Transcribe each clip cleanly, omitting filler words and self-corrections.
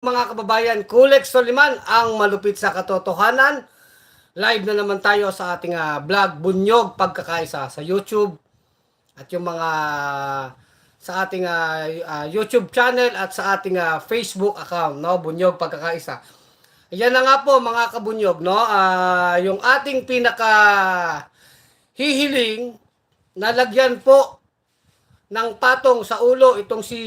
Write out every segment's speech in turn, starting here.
Mga kababayan, Kulex Soliman ang malupit sa katotohanan. Live na naman tayo sa ating vlog Bunyog Pagkakaisa sa YouTube at yung mga sa ating YouTube channel at sa ating Facebook account, no, Bunyog Pagkakaisa. Yan na nga po mga kabunyog, no, yung ating pinaka hihiling na lagyan po ng patong sa ulo itong si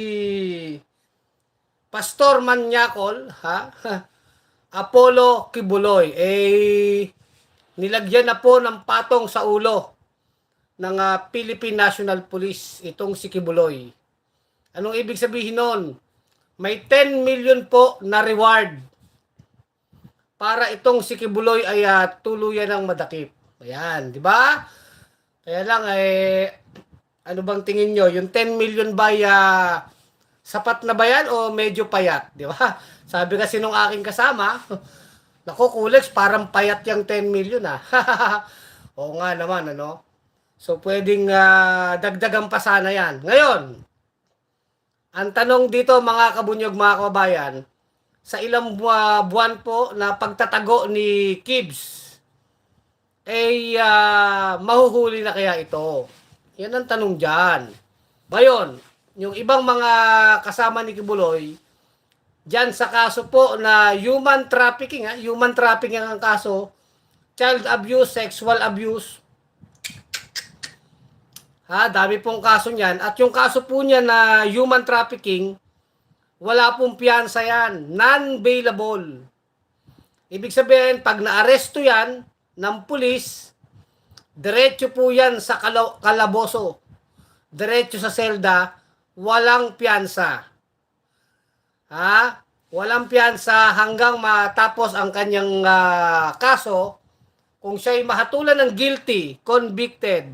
Pastor Manyakol, ha? Apollo Kibuloy, nilagyan na po ng patong sa ulo ng Philippine National Police itong si Kibuloy. Anong ibig sabihin nun? May 10 million po na reward para itong si Kibuloy ay tuluyan ng madakip. Ayan, di ba? Kaya lang, ano bang tingin nyo? Yung 10 million ba sapat na ba yan o medyo payat? Di ba? Sabi kasi nung aking kasama, naku, Kulex, parang payat yung 10 million Oo nga naman, ano? So, pwedeng dagdagan pa sana yan. Ngayon, ang tanong dito mga kabunyog, mga kababayan, sa ilang buwan po na pagtatago ni Kibs, mahuhuli na kaya ito? Yan ang tanong dyan. Ngayon, yung ibang mga kasama ni Kibuloy, dyan sa kaso po na human trafficking, human trafficking ang kaso, child abuse, sexual abuse, dami pong kaso niyan. At yung kaso po niya na human trafficking, wala pong piyansa yan, non-bailable. Ibig sabihin, pag naaresto yan ng pulis, diretso po yan sa kalaboso, diretso sa selda, walang piyansa. Walang piyansa hanggang matapos ang kanyang kaso. Kung siya'y mahatulan ng guilty, convicted,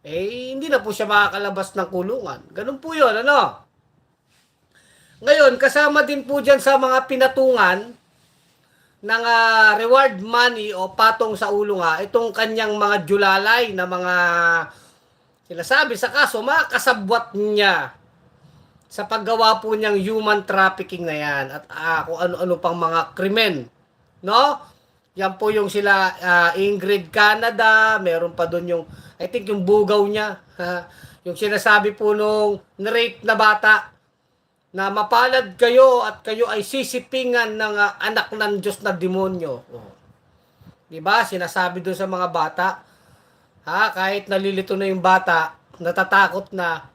hindi na po siya makakalabas ng kulungan. Ganun po yun, ano? Ngayon, kasama din po dyan sa mga pinatungan ng reward money o patong sa ulo itong kanyang mga julalay na mga sinasabi sa kaso, mga kasabwat niya sa paggawa po niyang human trafficking na yan at kung ano-ano pang mga krimen, no? Yan po yung sila Ingrid Canada, meron pa doon yung I think yung bugaw niya, yung sinasabi po nung na-rape na bata na mapalad kayo at kayo ay sisipingan ng anak ng Diyos na demonyo. Diba? Sinasabi doon sa mga bata, kahit nalilito na yung bata, natatakot na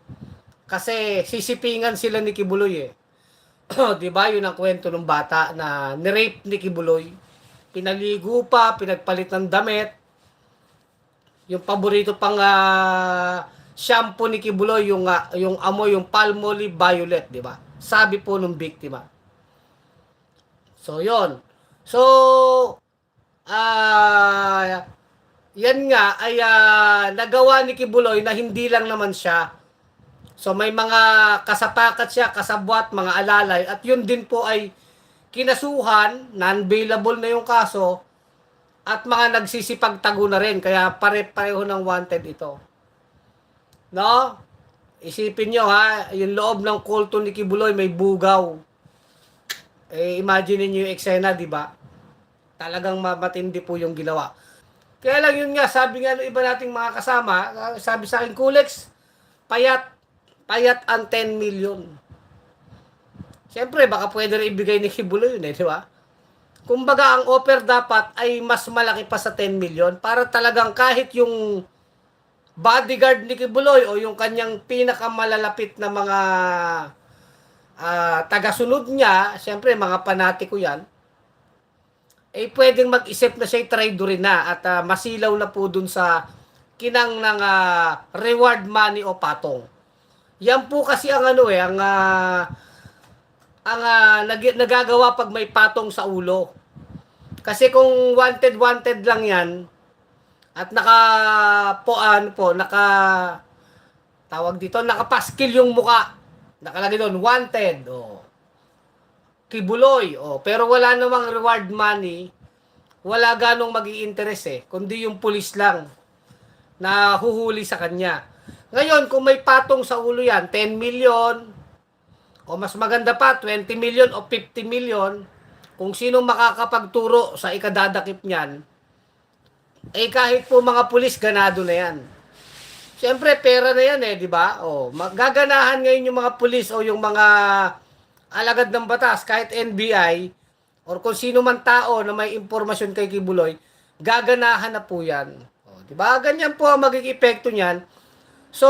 kasi sisipingan sila ni Kibuloy 'Di ba? Yun ang kwento ng bata na ni-rape ni Kibuloy. Pinaligo pa, pinagpalit ng damit. Yung paborito pang shampoo ni Kibuloy, yung amoy, yung Palmolive Violet, 'di ba? Sabi po ng biktima. So, 'yon. So, yan nga ay nagawa ni Kibuloy na hindi lang naman siya. So may mga kasapakat siya, kasabwat, mga alalay at yun din po ay kinasuhan, non-bailable na yung kaso at mga nagsisipagtago na rin kaya pare-pareho ng wanted ito. No? Isipin nyo yung loob ng kulto ni Kibuloy may bugaw. Imagine niyo yung eksena, di ba? Talagang matindi po yung ginawa. Kaya lang yun nga, sabi nga ng iba nating mga kasama, sabi sa akin, Kulex, payat ang 10 million. Siyempre, baka pwede rin ibigay ni Kibuloy yun di ba? Kumbaga, ang offer dapat ay mas malaki pa sa 10 million para talagang kahit yung bodyguard ni Kibuloy o yung kanyang pinakamalalapit na mga tagasunod niya, siyempre, mga panatiko yan, pwedeng mag-isip na siya'y traitor na at masilaw na po dun sa kinang ng reward money o patong. Yan po kasi ang nagagawa pag may patong sa ulo. Kasi kung wanted lang yan at nakapaskil yung muka. Nakalagay doon wanted Kibuloy pero wala namang reward money. Wala ganong magi-interest kundi yung pulis lang na huhuli sa kanya. Ngayon, kung may patong sa ulo yan, 10 million O mas maganda pa, 20 million o 50 million, kung sino makakapagturo sa ikadadakip niyan, eh kahit po mga pulis, ganado na yan. Siyempre, pera na yan eh, di ba? O, magaganahan ngayon yung mga pulis o yung mga alagad ng batas, kahit NBI, or kung sino man tao na may impormasyon kay Kibuloy, gaganahan na po yan. O, di ba? Ganyan po ang magiging epekto niyan. So,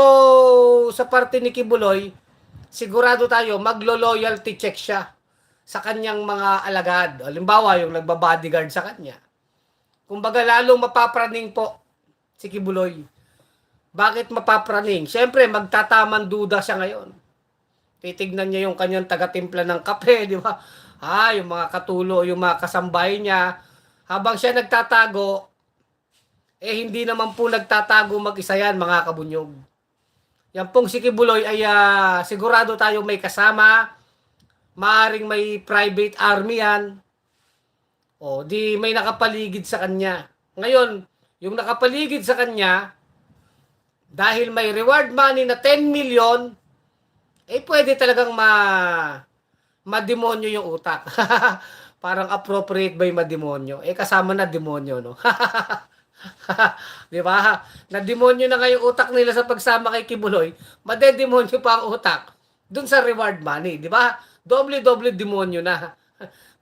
sa parte ni Kibuloy, sigurado tayo, maglo-loyalty check siya sa kanyang mga alagad. Halimbawa, yung nagba-bodyguard sa kanya. Kumbaga, lalong mapapraning po si Kibuloy. Bakit mapapraning? Siyempre, magtataman duda siya ngayon. Titignan niya yung kanyang taga-timpla ng kape, di ba? Yung mga katulo, yung mga kasambahay niya. Habang siya nagtatago, hindi naman po nagtatago mag-isa yan, mga kabunyog. Yan pong si Kibuloy ay sigurado tayo may kasama, maaring may private army yan, o di may nakapaligid sa kanya. Ngayon, yung nakapaligid sa kanya, dahil may reward money na 10 million, pwede talagang mademonyo yung utak. Parang appropriate ba yung mademonyo? Kasama na demonyo, no? Di ba? Na-demonyo na nga yung utak nila sa pagsama kay Kibuloy, madedemonyo pa ang utak dun sa reward money, di ba? Doble-doble demonyo na.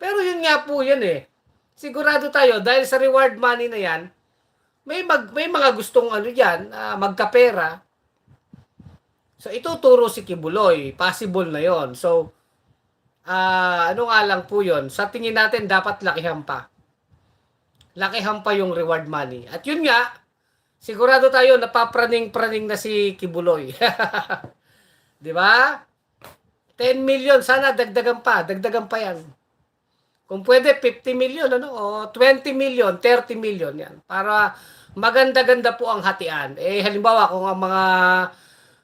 Pero yun nga po yan eh. Sigurado tayo, dahil sa reward money na yan, may mga gustong magkapera. So, ituturo si Kibuloy. Possible na yon. So, ano nga lang po yon. Sa tingin natin, dapat lakihan pa. Lakihan pa yung reward money. At yun nga, sigurado tayo, napapraning-praning na si Kibuloy. Di ba? 10 million, sana dagdagan pa yan. Kung pwede, 50 million, o 20 million, 30 million, yan. Para maganda-ganda po ang hatian. Halimbawa, kung ang mga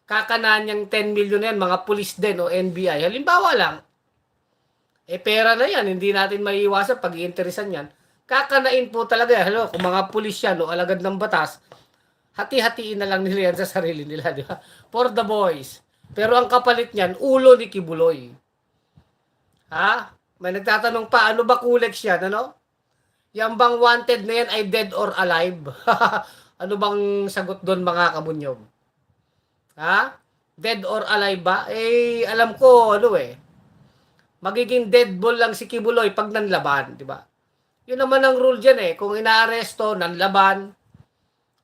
kakanaan niyang 10 million yan, mga pulis din o NBI, halimbawa lang, pera na yan, hindi natin maiiwasan pag iinteresan yan. Kakanain po talaga yan. Kung mga pulis yan o alagad ng batas, hati-hatiin na lang nila yan sa sarili nila, di ba? For the boys. Pero ang kapalit niyan, ulo ni Kibuloy. May nagtatanong pa, ano ba kulex yan, ano? Yang bang wanted na yan ay dead or alive? Ano bang sagot doon, mga kabunyog? Dead or alive ba? Alam ko, magiging dead ball lang si Kibuloy pag nanlaban, di ba? Yun naman ang rule dyan kung inaaresto, nanlaban,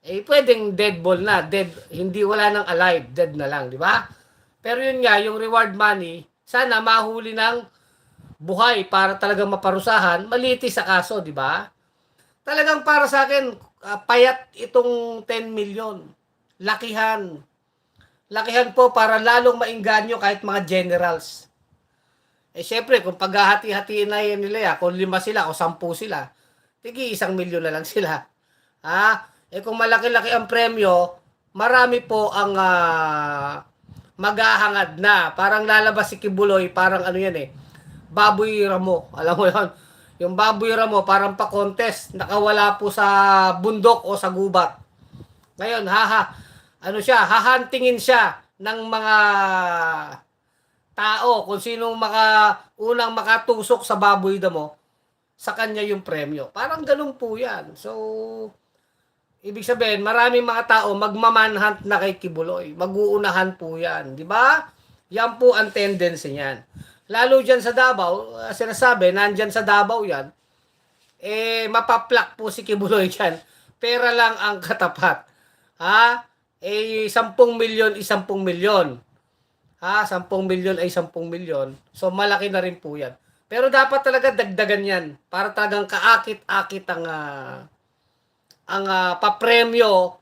pwedeng dead ball na, dead, hindi wala nang alive, dead na lang, di ba? Pero yun nga, yung reward money, sana mahuli ng buhay para talagang maparusahan, maliti sa kaso, di ba? Talagang para sa akin, payat itong 10 million. Lakihan. Lakihan po para lalong maingganyo kahit mga generals. Syempre, kung paghahati-hatiin na yan nila, kung 5 sila o 10 sila, tigi 1 milyon na lang sila. Kung malaki-laki ang premyo, marami po ang maghahangad na. Parang lalabas si Kibuloy, parang baboy ramo. Alam mo yun? Yung baboy ramo, parang pa-contest. Nakawala po sa bundok o sa gubat. Ngayon, hahantingin siya ng mga tao kung sinong unang makatusok sa baboy damo, sa kanya yung premyo. Parang ganun po yan. So, ibig sabihin, maraming mga tao magmamanhunt na kay Kibuloy. Mag-uunahan po yan. Di ba? Yan po ang tendency niyan. Lalo dyan sa Davao, sinasabi, nandyan sa Davao yan, mapaplak po si Kibuloy dyan. Pera lang ang katapat. 10 milyon, 10 milyon. 10 milyon ay 10 milyon. So, malaki na rin po yan. Pero dapat talaga dagdagan yan para talagang kaakit-akit ang papremyo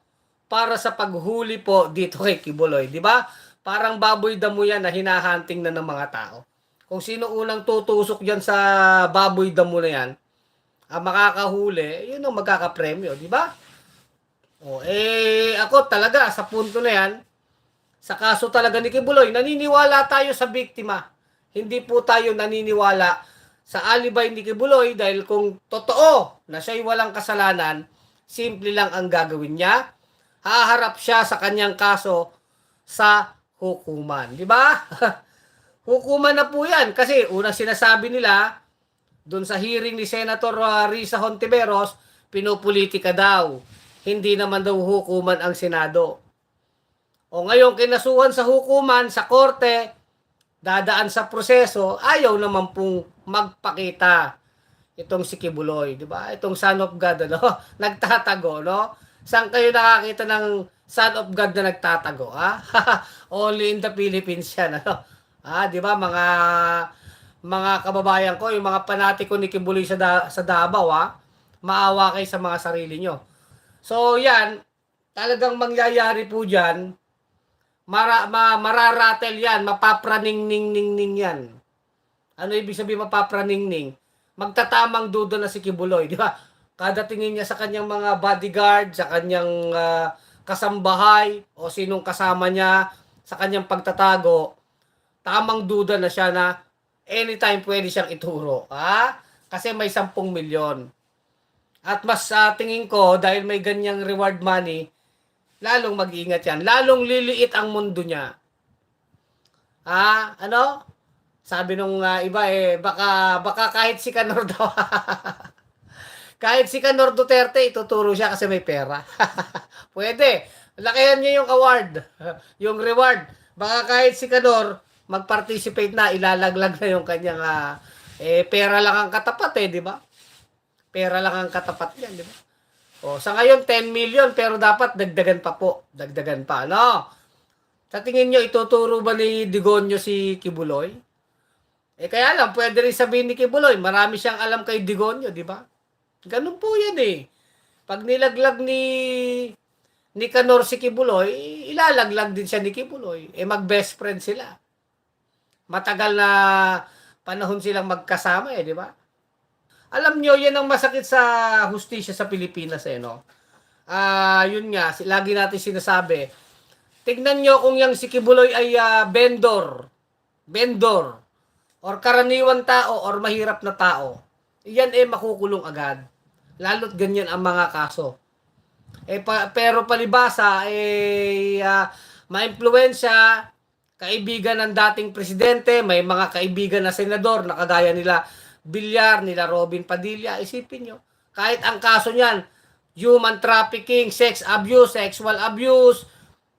para sa paghuli po dito kay Kibuloy. Di ba? Parang baboy damo yan na hinahunting na ng mga tao. Kung sino unang tutusok dyan sa baboy damo na yan, ang makakahuli, yun ang magkakapremyo. Di ba? Ako talaga, sa punto na yan, sa kaso talaga ni Kibuloy, naniniwala tayo sa biktima. Hindi po tayo naniniwala sa alibay ni Kibuloy dahil kung totoo na siya'y walang kasalanan, simple lang ang gagawin niya. Haharap siya sa kanyang kaso sa hukuman. Di ba? Hukuman na po yan. Kasi unang sinasabi nila, doon sa hearing ni Senator Risa Hontiveros, pinupolitika daw. Hindi naman daw hukuman ang Senado. O ngayon, kinasuhan sa hukuman, sa korte, dadaan sa proseso, ayaw naman pong magpakita itong si Kibuloy, di ba? Itong son of God, ano? Nagtatago, no? Saan kayo nakakita ng son of God na nagtatago, ha? Only in the Philippines yan, ano? Di ba? Mga kababayan ko, yung mga panatiko ni Kibuloy sa Davao, ha? Maawa kayo sa mga sarili nyo. So, yan, talagang mangyayari po dyan, mararatel yan, mapapraning-ning-ning-ning yan. Ano ibig sabihin mapapraning-ning? Magtatamang duda na si Kibuloy, di ba? Kada tingin niya sa kanyang mga bodyguard, sa kanyang kasambahay, o sinong kasama niya, sa kanyang pagtatago, tamang duda na siya na anytime pwede siyang ituro. Kasi may 10 milyon. At mas tingin ko, dahil may ganyang reward money, lalong mag-iingat yan. Lalong liliit ang mundo niya. Ano? Sabi nung iba baka kahit si Kanor daw. Kahit si Kanor Duterte, ituturo siya kasi may pera. Pwede. Lakihan niya yung award. Yung reward. Baka kahit si Kanor, mag-participate na, ilalaglag na yung kanyang pera lang ang katapat di ba? Pera lang ang katapat niyan, di ba? Sa ngayon, 10 million, pero dapat dagdagan pa po. Dagdagan pa, no? Sa tingin nyo, ituturo ba ni Digonyo si Kibuloy? Kaya lang, pwede rin sabihin ni Kibuloy, marami siyang alam kay Digonyo, di ba? Ganun po yan Pag nilaglag ni Kanor si Kibuloy, ilalaglag din siya ni Kibuloy. Mag-best friend sila. Matagal na panahon silang magkasama di ba? Alam nyo, yan ang masakit sa hustisya sa Pilipinas no? Yun nga, lagi natin sinasabi. Tignan nyo kung yung si Kibuloy ay vendor, or karaniwan tao, or mahirap na tao. Yan makukulong agad. Lalo't ganyan ang mga kaso. Pero palibasa, maimpluwensya, kaibigan ng dating presidente, may mga kaibigan na senador na kagaya nila Villar, nila Robin Padilla. Isipin nyo, kahit ang kaso niyan, human trafficking, sex abuse, sexual abuse,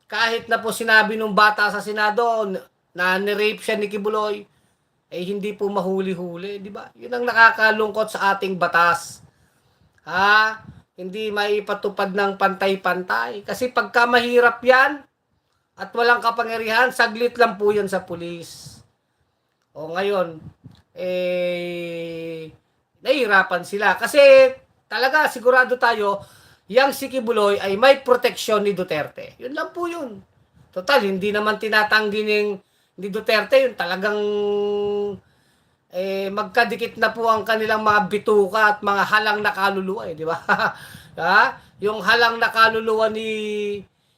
kahit na po sinabi nung bata sa Senado na ni-rape siya ni Kibuloy, hindi po mahuli-huli, di ba? Yun ang nakakalungkot sa ating batas. Hindi maipatupad ng pantay-pantay. Kasi pagka mahirap yan, at walang kapangyarihan, saglit lang po yan sa pulis. Ngayon, nahihirapan sila. Kasi talaga, sigurado tayo, yang si Kibuloy ay may proteksyon ni Duterte. Yun lang po yun. Total, hindi naman tinatanggi ni Duterte yun. Talagang magkadikit na po ang kanilang mga bituka at mga halang na kaluluwa, di ba? Yung halang na kaluluwa ni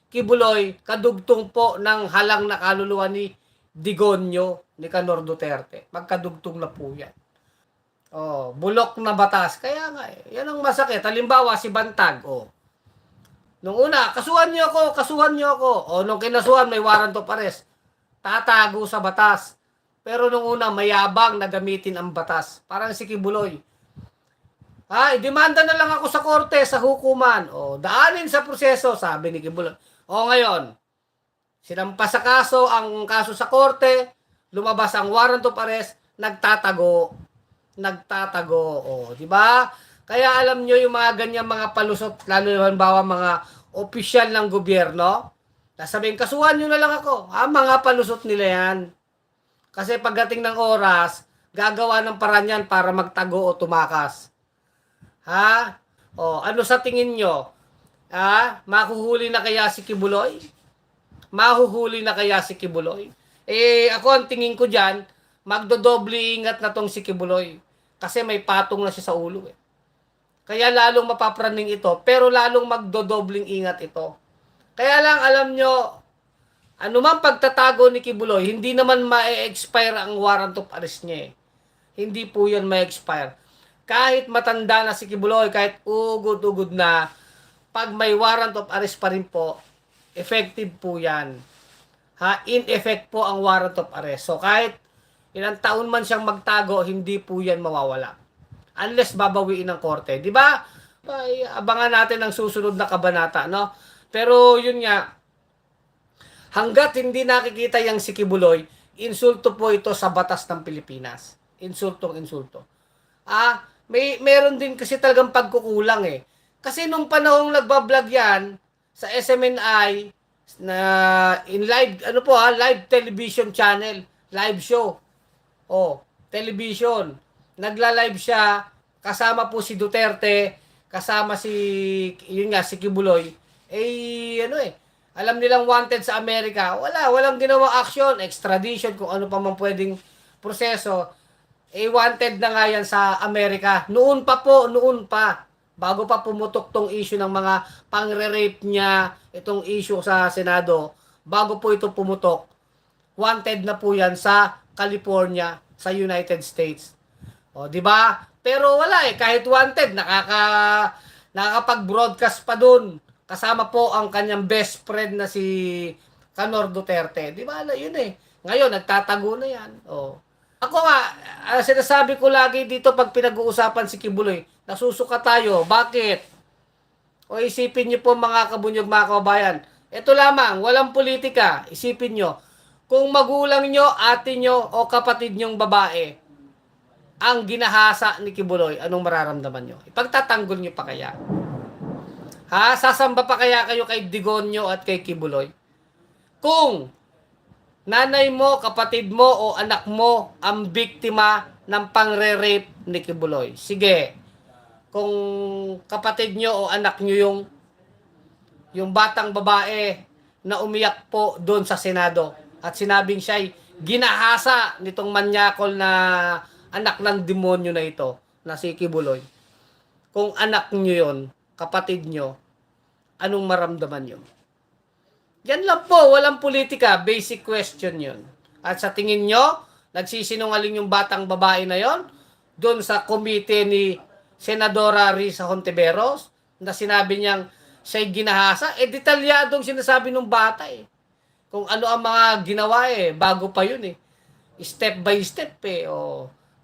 Kibuloy, kadugtong po ng halang na kaluluwa ni Digonyo, ni Kanor Duterte. Magkadugtong na po yan. Bulok na batas. Kaya nga yan ang masakit. Halimbawa, si Bantag, nung una, kasuhan niyo ako. Nung kinasuhan, may warrant of arrest. Tatago sa batas. Pero nung una, mayabang na gamitin ang batas. Parang si Kibuloy. Demanda na lang ako sa korte, sa hukuman. Daanin sa proseso, sabi ni Kibuloy. Ngayon, sinampas sa kaso, ang kaso sa korte, lumabas ang warrant of arrest, nagtatago. Di ba? Kaya alam nyo yung mga ganyang mga palusot, lalo halimbawa mga opisyal ng gobyerno, sabihin, kasuhan nyo na lang ako. Mga palusot nila yan. Kasi pagdating ng oras, gagawa ng paraan yan para magtago o tumakas. Ano sa tingin nyo? Mahuhuli na kaya si Kibuloy? Ako ang tingin ko dyan, magdodoble ingat na tong si Kibuloy. Kasi may patong na siya sa ulo Kaya lalong mapapraning ito, pero lalong magdodobling ingat ito. Kaya lang alam nyo, anumang pagtatago ni Kibuloy, hindi naman ma-expire ang warrant of arrest niya Hindi po yan ma-expire. Kahit matanda na si Kibuloy, kahit ugod-ugod na, pag may warrant of arrest pa rin po, effective po yan. In effect po ang warrant of arrest. So kahit ilang taon man siyang magtago, hindi po yan mawawala. Unless babawiin ng korte. Di ba? Ay, abangan natin ang susunod na kabanata, no? Pero yun nga, hanggat hindi nakikita yung si Kibuloy, insulto po ito sa batas ng Pilipinas. Insultong insulto. Meron din kasi talagang pagkukulang eh. Kasi nung panahong nagbablog yan sa SMNI na in live live television channel, live show. Television. Nagla-live siya kasama po si Duterte, kasama si Kibuloy. Alam nilang wanted sa Amerika. Walang ginawang action, extradition, kung ano pa man pwedeng proseso. Wanted na nga yan sa Amerika. Noon pa. Bago pa pumutok tong issue ng mga pangre-rape niya, itong issue sa Senado, bago po ito pumutok, wanted na po yan sa California, sa United States. Di ba? Pero wala kahit wanted, nakakapag-broadcast pa dun. Kasama po ang kanyang best friend na si Canor Duterte. Di ba? Yun Ngayon, nagtatago na yan. Ako nga, sinasabi ko lagi dito pag pinag-uusapan si Kibuloy, nasusuka tayo. Bakit? Isipin niyo po mga kabunyog, mga kababayan. Ito lamang, walang politika. Isipin niyo, kung magulang niyo, ate niyo, o kapatid niyong babae, ang ginahasa ni Kibuloy, anong mararamdaman niyo? Ipagtatanggol niyo pa kaya? Sasamba pa kaya kayo kay Digonyo at kay Kibuloy? Kung nanay mo, kapatid mo, o anak mo ang biktima ng pangre-rape ni Kibuloy. Sige. Kung kapatid nyo o anak nyo yung batang babae na umiyak po doon sa Senado at sinabing siya'y ginahasa nitong manyakol na anak ng demonyo na ito, na si Kibuloy. Kung anak nyo yon, kapatid nyo, anong maramdaman nyo? Yan lang po, walang politika, basic question yun. At sa tingin nyo, nagsisinungaling yung batang babae na yon doon sa komite ni Senadora Risa Hontiveros na sinabi niyang siya'y ginahasa, detalyadong sinasabi ng bata kung ano ang mga ginawa bago pa yun step by step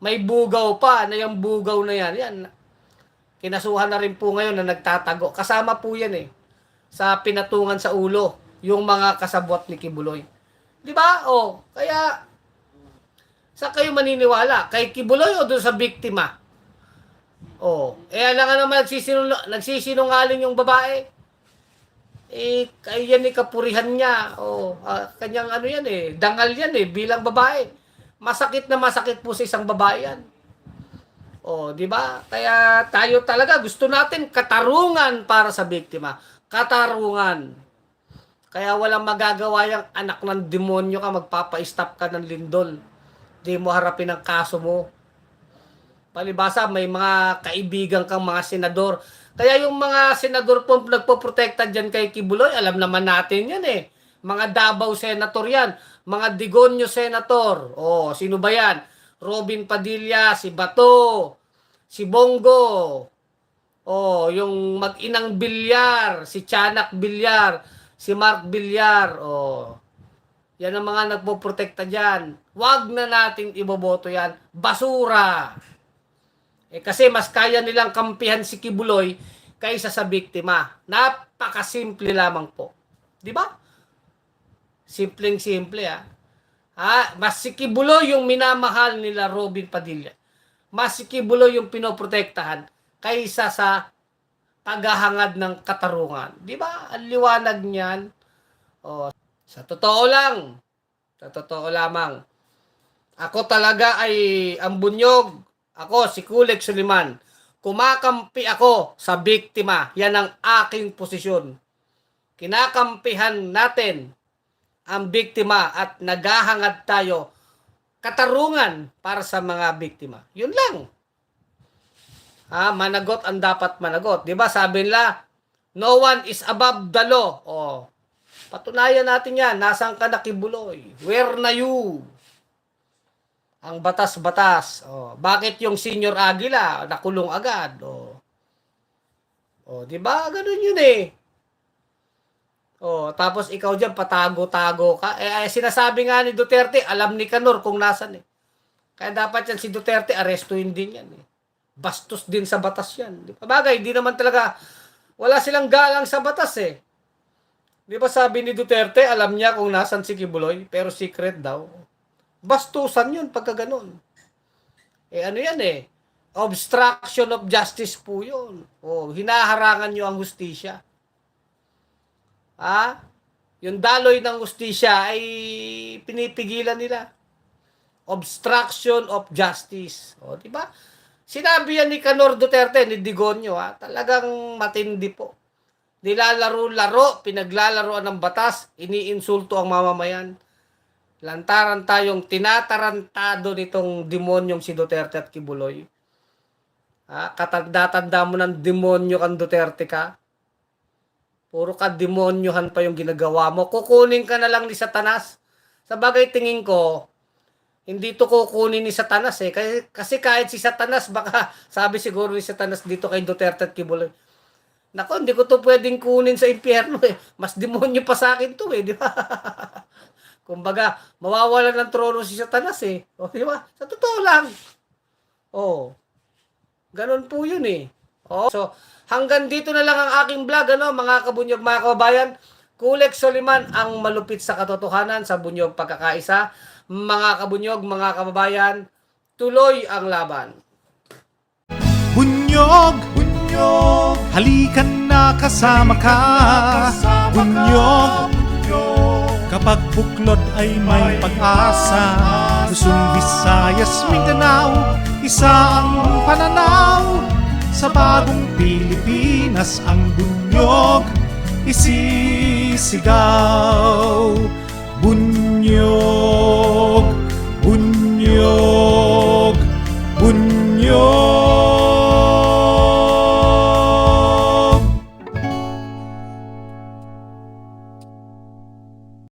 may bugaw pa, na yung bugaw na yan, kinasuhan na rin po ngayon na nagtatago. Kasama po yan sa pinatungan sa ulo, yung mga kasabwat ni Kibuloy. Di ba? Kaya, saan kayo maniniwala? Kay Kibuloy o doon sa biktima? Alam nga naman nagsisinungaling yung babae. Yan kapurihan niya. Kanyang dangal yan bilang babae. Masakit na masakit po sa isang babae yan. Di ba? Kaya tayo talaga gusto natin katarungan para sa biktima. Katarungan. Kaya walang magagawa yung anak ng demonyo ka, magpapa-stop ka ng lindol. Di mo harapin ang kaso mo. Palibasa, may mga kaibigan kang mga senador. Kaya yung mga senador po nagpoprotekta dyan kay Kibuloy, alam naman natin yan Mga Davao senator yan. Mga Digonyo senator. Sino ba yan? Robin Padilla, si Bato, si Bongo. Yung mag-inang Bilyar, si Tiyanak Bilyar, si Mark Bilyar. Yan ang mga nagpoprotekta dyan. Huwag na natin iboboto yan. Basura. Kasi mas kaya nilang kampihan si Kibuloy kaysa sa biktima. Napakasimple lamang po. Di ba? Simpleng-simple mas si Kibuloy yung minamahal nila Robin Padilla. Mas si Kibuloy yung pinoprotektahan kaysa sa paghahangad ng katarungan. Di ba? Ang liwanag niyan. Sa totoo lamang, ako talaga ay ang bunyog. Ako, si Kulik Suliman. Kumakampi ako sa biktima. Yan ang aking posisyon. Kinakampihan natin ang biktima at naghahangad tayo katarungan para sa mga biktima. Yun lang. Managot ang dapat managot. Di ba sabi nila, no one is above the law. Patunayan natin yan. Nasaan ka na, Kibuloy? Where na you? Ang batas-batas. Bakit yung Senior Aguila nakulong agad? Di ba? Ganun yun tapos ikaw diyan patago-tago ka. Sinasabi nga ni Duterte, alam ni Canor kung nasan Kaya dapat yan si Duterte, arestuhin din yan. Bastos din sa batas yan. Di ba? Bagay, di naman talaga, wala silang galang sa batas eh. Di ba sabi ni Duterte, alam niya kung nasan si Kibuloy, pero secret daw. Bastusan yun pagka ganun. Ano yan obstruction of justice po yun. Hinaharangan nyo ang hustisya. Yung daloy ng hustisya ay pinipigilan nila. Obstruction of justice. Di ba? Sinabi yan ni Canor Duterte, ni Digonio, talagang matindi po. Nilalaro-laro, pinaglalaroan ng batas, iniinsulto ang mamamayan. Lantaran tayong tinatarantado nitong demonyong si Duterte at Kibuloy. Katanda-tanda mo ng demonyo kang Duterte ka. Puro ka demonyohan pa yung ginagawa mo. Kukunin ka na lang ni Satanas. Sa bagay tingin ko, hindi to kukunin ni Satanas Kasi kahit si Satanas, baka sabi siguro ni Satanas dito kay Duterte at Kibuloy, nako, hindi ko to pwedeng kunin sa impyerno Mas demonyo pa sa akin to di ba? Kumbaga, mawawala ng trono si Satanas di ba? Sa totoo lang. Ganun po yun So, hanggang dito na lang ang aking vlog, mga kabunyog, mga kababayan. Kulex Soliman, ang malupit sa katotohanan sa bunyog pagkakaisa. Mga kabunyog, mga kababayan, tuloy ang laban. Bunyog, bunyog, halikan na kasama ka. Bunyog, kapag buklod ay may pag-asa. Luzon, Visayas, Mindanao, isa ang pananaw. Sa bagong Pilipinas ang bunyog isisigaw. Bunyog, bunyog, bunyog.